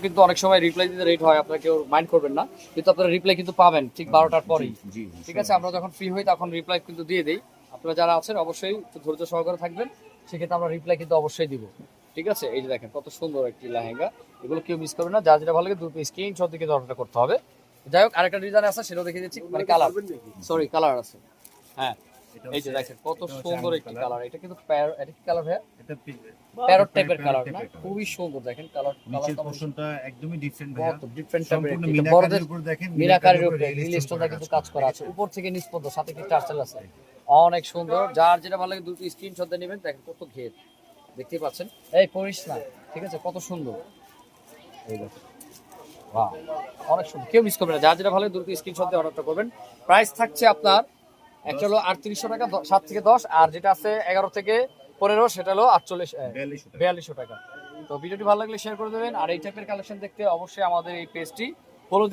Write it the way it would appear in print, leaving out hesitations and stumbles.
কিন্তু অনেক সময় রিপ্লাই দিতে লেট হয়, আপনারা কেউ মাইন্ড করবেন না, কিন্তু আপনারা রিপ্লাই কিন্তু পাবেন ঠিক 12টার পরেই। ঠিক আছে, আমরা যখন ফ্রি হই তখন রিপ্লাই কিন্তু দিয়ে দেই। আপনারা যারা আছেন অবশ্যই একটু ধৈর্য সহকারে থাকবেন, সেক্ষেত্রে আমরা রিপ্লাই কিন্তু অবশ্যই দিব। ঠিক আছে, এই যে দেখেন কত সুন্দর একটি লেহেঙ্গা, এগুলো কেউ মিস করবে না। যা যেটা ভালো লাগে দ্রুত স্ক্রিনশট দিয়ে কিন্তু অর্ডারটা করতে হবে। যাই হোক, আরেকটা ডিজাইন আছে সেটাও দেখিয়ে দিচ্ছি, মানে কালার, সরি কালার আছে। হ্যাঁ, এই যে দেখেন কত সুন্দর একটি কালার, এটা কিন্তু এটা কি কালার ভাইয়া? এটা প্যারট টাইপের কালার না, খুবই সুন্দর। দেখেন কালার, নিচের পোরশনটা একদমই ডিফারেন্ট ভাইয়া, কত ডিফারেন্ট টাইপের, সম্পূর্ণ এটা মিনাকারির বড়দের উপর দেখেন, মিনাকারির উপরে রিল স্টোনটা কিন্তু কাজ করা আছে, উপর থেকে নিচ পর্যন্ত, সাথে কি টার্সেল আছে, অনেক সুন্দর। যার যেটা ভালো লাগে দ্রুত স্ক্রিনশট দিয়ে নেবেন। দেখেন কত ঘের, দেখতেই পাচ্ছেন, এই পরিস না, ঠিক আছে, কত সুন্দর, এই দেখেন, বাহ, অনেক সুন্দর, কেউ মিস করবে না। যার যেটা ভালো লাগে দ্রুত স্ক্রিনশট দিয়ে অর্ডারটা করবেন। প্রাইস থাকছে আপনার একটা হলো 3800 টাকা, 7 থেকে 10, আর যেটা আছে 11 থেকে 15 সেটা হলো 4200 টাকা। তো ভিডিওটি ভালো লাগলে শেয়ার করে দেবেন, আর এই টাইপের কালেকশন দেখতে অবশ্যই আমাদের এই পেজটি ফলো দিয়ে